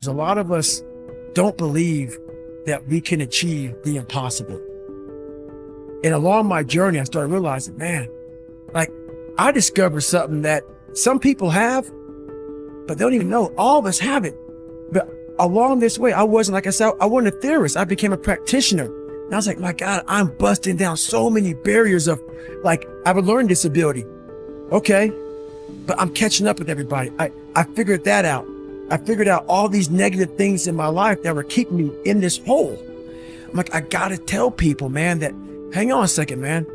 A lot of us don't believe that we can achieve the impossible. And along my journey, I started realizing, man, like I discovered something that some people have, but they don't even know. All of us have it. But along this way, I wasn't, like I said, I wasn't a theorist. I became a practitioner. And I was like, my God, I'm busting down so many barriers of like, I have a learning disability. Okay. But I'm catching up with everybody. I figured that out. I figured out all these negative things in my life that were keeping me in this hole. I'm like, I gotta tell people, man, that hang on a second, man.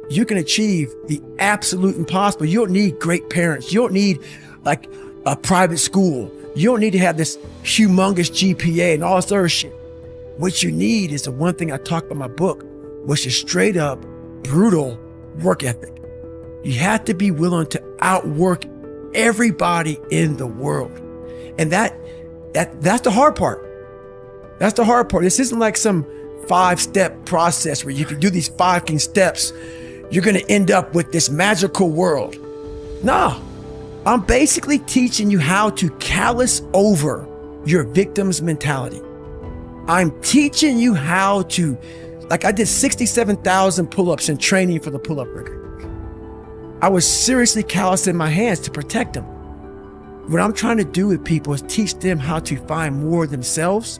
You can achieve the absolute impossible. You don't need great parents. You don't need like a private school. You don't need to have this humongous GPA and all this other shit. What you need is the one thing I talk about in my book, which is straight up brutal work ethic. You have to be willing to outwork everybody in the world. And that's the hard part. That's the hard part. This isn't like some 5-step process where you can do these 5 key steps. You're going to end up with this magical world. Nah, I'm basically teaching you how to callous over your victim's mentality. I'm teaching you how to, like I did 67,000 pull-ups in training for the pull-up record. I was seriously callousing my hands to protect them. What I'm trying to do with people is teach them how to find more themselves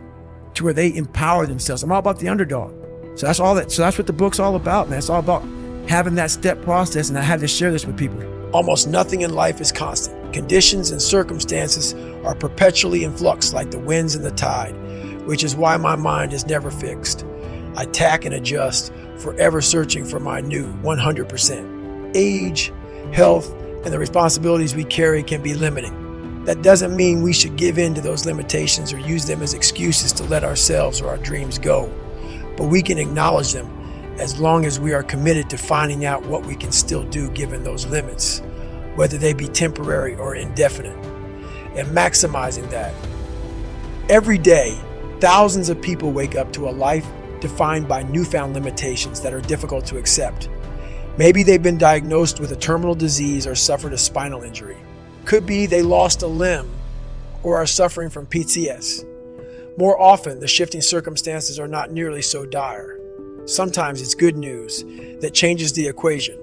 to where they empower themselves. I'm all about the underdog. So that's what the book's all about, man. It's all about having that step process, and I had to share this with people. Almost nothing in life is constant. Conditions and circumstances are perpetually in flux like the winds and the tide, which is why my mind is never fixed. I tack and adjust, forever searching for my new 100%. Age, health, and the responsibilities we carry can be limiting. That doesn't mean we should give in to those limitations or use them as excuses to let ourselves or our dreams go. But we can acknowledge them as long as we are committed to finding out what we can still do given those limits, whether they be temporary or indefinite, and maximizing that. Every day, thousands of people wake up to a life defined by newfound limitations that are difficult to accept. Maybe they've been diagnosed with a terminal disease or suffered a spinal injury. Could be they lost a limb or are suffering from PTS. More often, the shifting circumstances are not nearly so dire. Sometimes it's good news that changes the equation.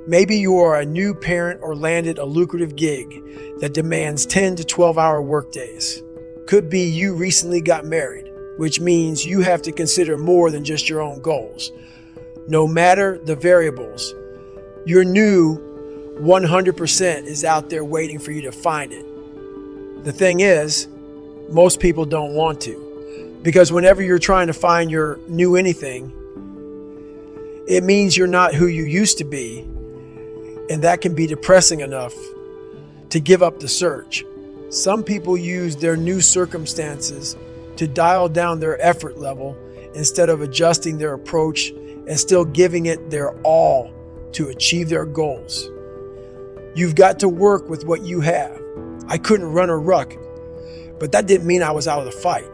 Maybe you are a new parent or landed a lucrative gig that demands 10 to 12-hour workdays. Could be you recently got married, which means you have to consider more than just your own goals. No matter the variables, your new 100% is out there waiting for you to find it. The thing is, most people don't want to, because whenever you're trying to find your new anything, it means you're not who you used to be, and that can be depressing enough to give up the search. Some people use their new circumstances to dial down their effort level instead of adjusting their approach and still giving it their all to achieve their goals. You've got to work with what you have. I couldn't run a ruck, but that didn't mean I was out of the fight.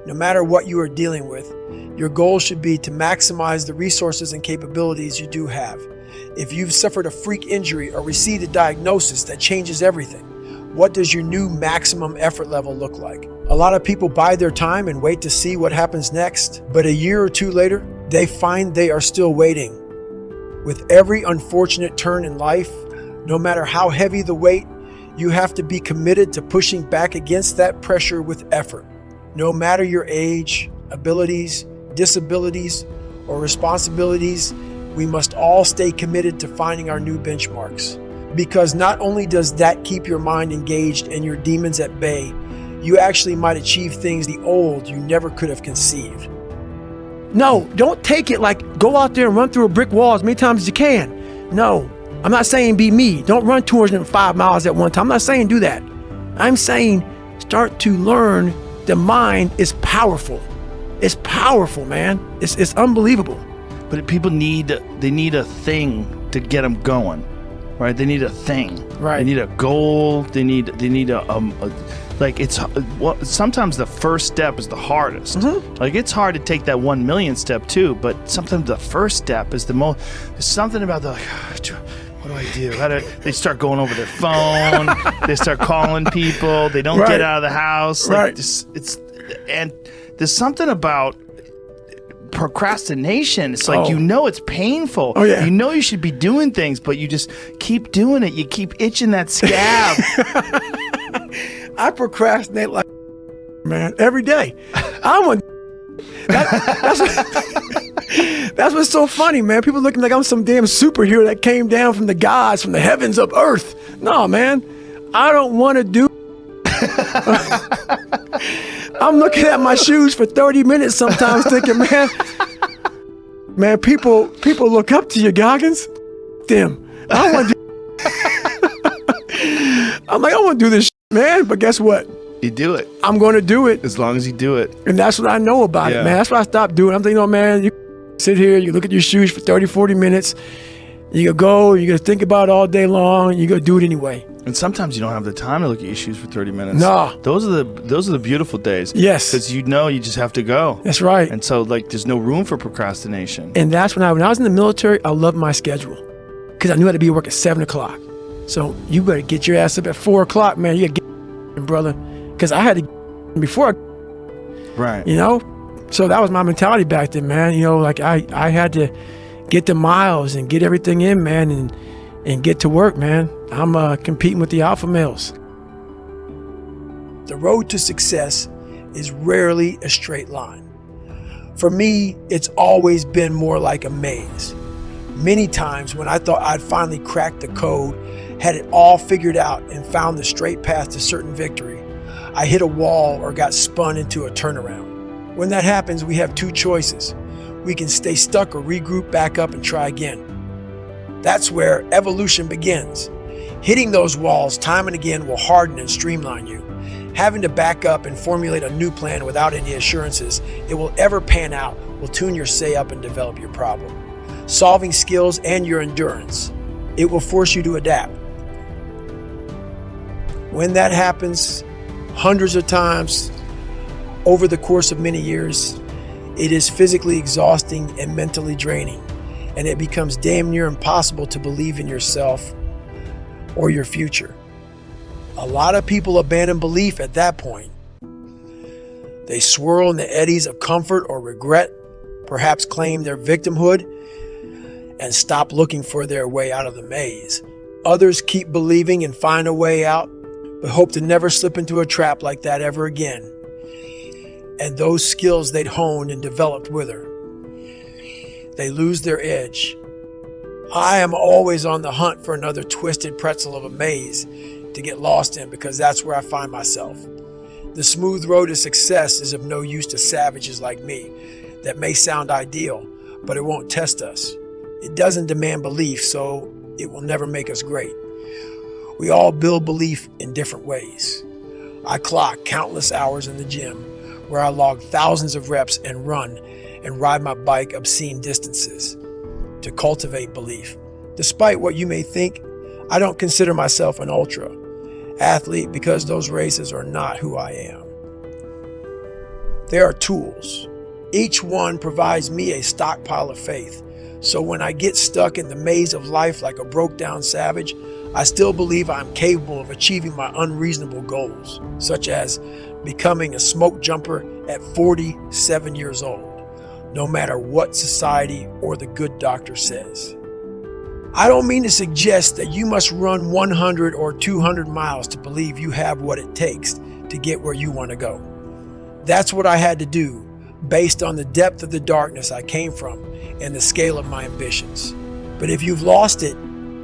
No matter what you are dealing with, your goal should be to maximize the resources and capabilities you do have. If you've suffered a freak injury or received a diagnosis that changes everything, what does your new maximum effort level look like? A lot of people bide their time and wait to see what happens next, but a year or two later, they find they are still waiting. With every unfortunate turn in life, no matter how heavy the weight, you have to be committed to pushing back against that pressure with effort. No matter your age, abilities, disabilities, or responsibilities, we must all stay committed to finding our new benchmarks. Because not only does that keep your mind engaged and your demons at bay, you actually might achieve things the old you never could have conceived. No, don't take it like go out there and run through a brick wall as many times as you can. No, I'm not saying be me. Don't run 205 miles at one time. I'm not saying do that. I'm saying start to learn the mind is powerful. It's powerful, man. It's unbelievable. But people need a thing to get them going, right? They need a thing. Right. They need a goal. They need like it's well, sometimes the first step is the hardest. Mm-hmm. Like it's hard to take that 1 million step too, but sometimes the first step is the most. There's something about the what do I do? They start going over their phone. They start calling people. They don't get out of the house. Like and there's something about procrastination. It's like, it's painful. Oh, yeah. You know you should be doing things, but you just keep doing it. You keep itching that scab. I procrastinate like, man, every day. That's what's so funny, man. People looking like I'm some damn superhero that came down from the gods, from the heavens of earth. No, man, I don't want to do. I'm looking at my shoes for 30 minutes sometimes thinking, man, people look up to you, Goggins. Them. I want to I'm like, I want to do this, man. But guess what? You do it. I'm going to do it. As long as you do it. And that's what I know about it, man. That's what I stopped doing. I'm thinking, man, you sit here, you look at your shoes for 30, 40 minutes. You go, you got to think about it all day long. You got to do it anyway. And sometimes you don't have the time to look at your shoes for 30 minutes. No. Those are the beautiful days. Yes. Because you just have to go. That's right. And so there's no room for procrastination. And that's when I was in the military, I loved my schedule. Because I knew I had to be at work at 7 o'clock. So you better get your ass up at 4 o'clock, man. You got to get brother. Because I had to before. Right. So that was my mentality back then, man. I had to get the miles and get everything in, man, and get to work, man. I'm competing with the alpha males. The road to success is rarely a straight line. For me, it's always been more like a maze. Many times when I thought I'd finally cracked the code, had it all figured out and found the straight path to certain victory, I hit a wall or got spun into a turnaround. When that happens, we have two choices. We can stay stuck or regroup back up and try again. That's where evolution begins. Hitting those walls time and again will harden and streamline you. Having to back up and formulate a new plan without any assurances it will ever pan out will tune your say up and develop your problem. Solving skills and your endurance. It will force you to adapt. When that happens, hundreds of times over the course of many years, it is physically exhausting and mentally draining, and it becomes damn near impossible to believe in yourself or your future. A lot of people abandon belief at that point. They swirl in the eddies of comfort or regret, perhaps claim their victimhood, and stop looking for their way out of the maze. Others keep believing and find a way out, but hope to never slip into a trap like that ever again. And those skills they'd honed and developed wither. They lose their edge. I am always on the hunt for another twisted pretzel of a maze to get lost in, because that's where I find myself. The smooth road to success is of no use to savages like me. That may sound ideal, but it won't test us. It doesn't demand belief, so it will never make us great. We all build belief in different ways. I clock countless hours in the gym, where I log thousands of reps and run and ride my bike obscene distances to cultivate belief. Despite what you may think, I don't consider myself an ultra athlete because those races are not who I am. They are tools. Each one provides me a stockpile of faith. So when I get stuck in the maze of life like a broke down savage, I still believe I'm capable of achieving my unreasonable goals, such as becoming a smoke jumper at 47 years old, no matter what society or the good doctor says. I don't mean to suggest that you must run 100 or 200 miles to believe you have what it takes to get where you want to go. That's what I had to do based on the depth of the darkness I came from and the scale of my ambitions. But if you've lost it,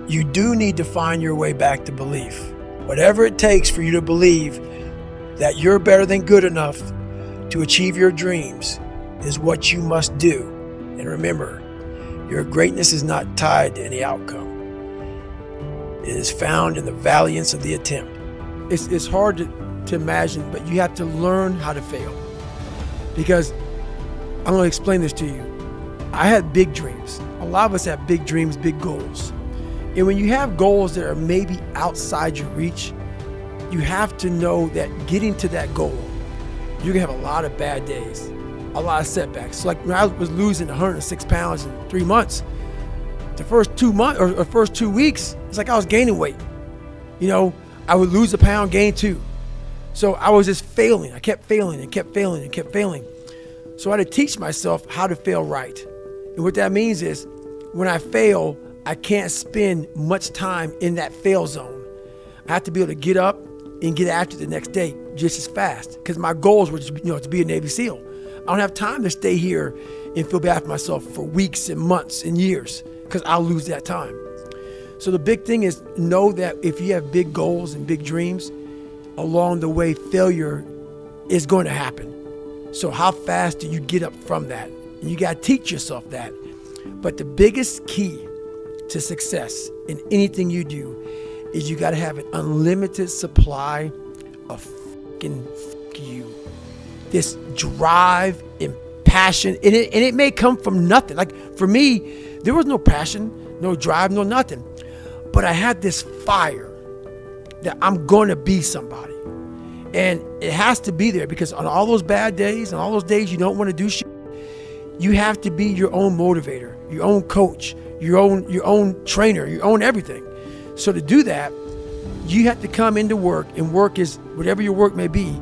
you do need to find your way back to belief. Whatever it takes for you to believe that you're better than good enough to achieve your dreams is what you must do. And remember, your greatness is not tied to any outcome. It is found in the valiance of the attempt. It's hard to imagine, but you have to learn how to fail. Because I'm going to explain this to you. I had big dreams. A lot of us have big dreams, big goals. And when you have goals that are maybe outside your reach, you have to know that getting to that goal, you're going to have a lot of bad days, a lot of setbacks. So like when I was losing 106 pounds in 3 months, the first 2 months or first 2 weeks, it's like I was gaining weight. I would lose a pound, gain 2. So I was just failing. I kept failing and kept failing and kept failing. So I had to teach myself how to fail right. And what that means is when I fail, I can't spend much time in that fail zone. I have to be able to get up and get after it the next day just as fast, because my goals were to be a Navy SEAL. I don't have time to stay here and feel bad for myself for weeks and months and years, because I'll lose that time. So the big thing is know that if you have big goals and big dreams, along the way, failure is going to happen. So how fast do you get up from that? And you got to teach yourself that. But the biggest key to success in anything you do is you got to have an unlimited supply of fucking you. This drive and passion, and it may come from nothing. Like for me, there was no passion, no drive, no nothing. But I had this fire that I'm going to be somebody. And it has to be there, because on all those bad days and all those days you don't want to do shit, you have to be your own motivator, your own coach, your own trainer, your own everything. So to do that, you have to come into work, and work is whatever your work may be,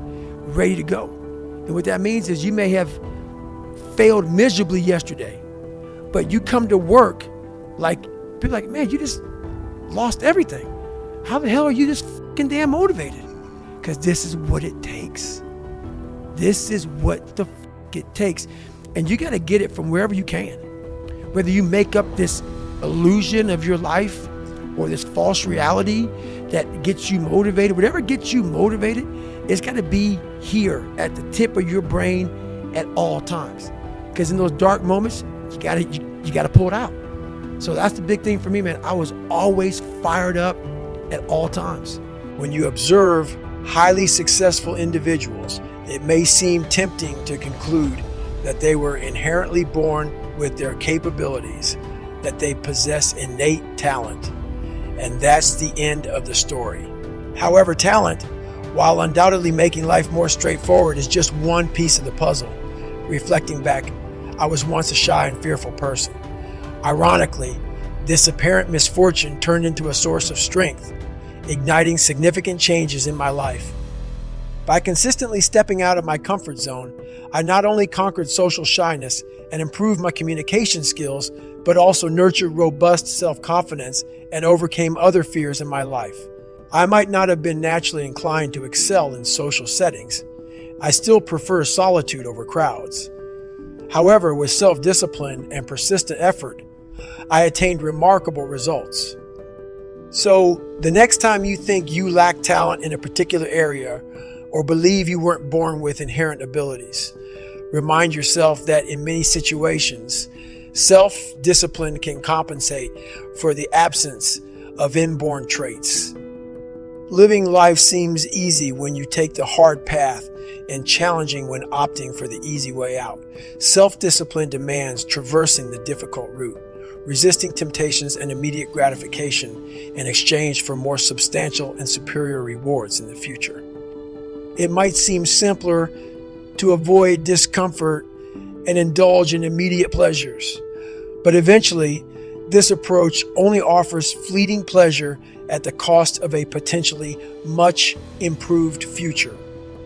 ready to go. And what that means is you may have failed miserably yesterday, but you come to work like, people are like, man, you just lost everything. How the hell are you this fucking damn motivated? Because this is what it takes. This is what the fuck it takes. And you got to get it from wherever you can. Whether you make up this illusion of your life or this false reality that gets you motivated, whatever gets you motivated, it's got to be here at the tip of your brain at all times. Because in those dark moments, you got to pull it out. So that's the big thing for me, man. I was always fired up at all times. When you observe highly successful individuals, it may seem tempting to conclude that they were inherently born with their capabilities, that they possess innate talent, and that's the end of the story. However, talent, while undoubtedly making life more straightforward, is just one piece of the puzzle. Reflecting back, I was once a shy and fearful person. Ironically, this apparent misfortune turned into a source of strength, igniting significant changes in my life. By consistently stepping out of my comfort zone, I not only conquered social shyness and improved my communication skills, but also nurtured robust self-confidence and overcame other fears in my life. I might not have been naturally inclined to excel in social settings. I still prefer solitude over crowds. However, with self-discipline and persistent effort, I attained remarkable results. So, the next time you think you lack talent in a particular area or believe you weren't born with inherent abilities, remind yourself that in many situations, self-discipline can compensate for the absence of inborn traits. Living life seems easy when you take the hard path and challenging when opting for the easy way out. Self-discipline demands traversing the difficult route, resisting temptations and immediate gratification in exchange for more substantial and superior rewards in the future. It might seem simpler to avoid discomfort and indulge in immediate pleasures, but eventually, this approach only offers fleeting pleasure at the cost of a potentially much improved future.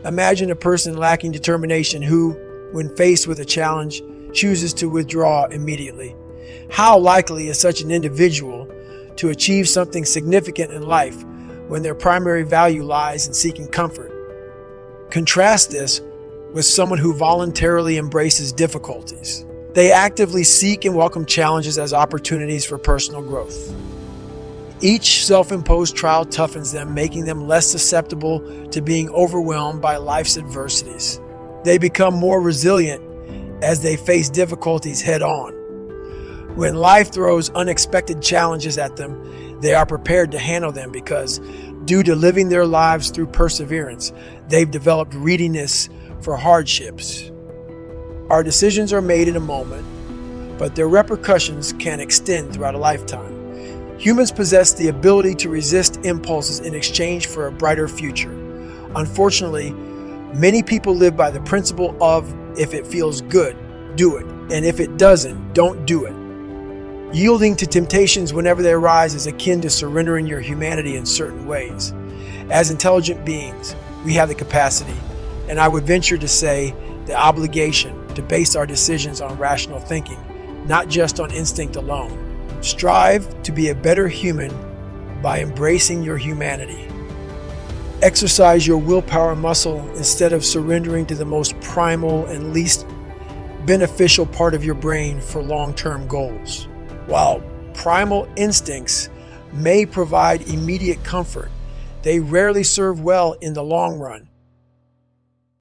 Imagine a person lacking determination who, when faced with a challenge, chooses to withdraw immediately. How likely is such an individual to achieve something significant in life when their primary value lies in seeking comfort? Contrast this with someone who voluntarily embraces difficulties. They actively seek and welcome challenges as opportunities for personal growth. Each self-imposed trial toughens them, making them less susceptible to being overwhelmed by life's adversities. They become more resilient as they face difficulties head-on. When life throws unexpected challenges at them, they are prepared to handle them because, due to living their lives through perseverance, they've developed readiness for hardships. Our decisions are made in a moment, but their repercussions can extend throughout a lifetime. Humans possess the ability to resist impulses in exchange for a brighter future. Unfortunately, many people live by the principle of, if it feels good, do it, and if it doesn't, don't do it. Yielding to temptations whenever they arise is akin to surrendering your humanity in certain ways. As intelligent beings, we have the capacity, and I would venture to say the obligation, to base our decisions on rational thinking, not just on instinct alone. Strive to be a better human by embracing your humanity. Exercise your willpower muscle instead of surrendering to the most primal and least beneficial part of your brain for long-term goals. While primal instincts may provide immediate comfort, they rarely serve well in the long run.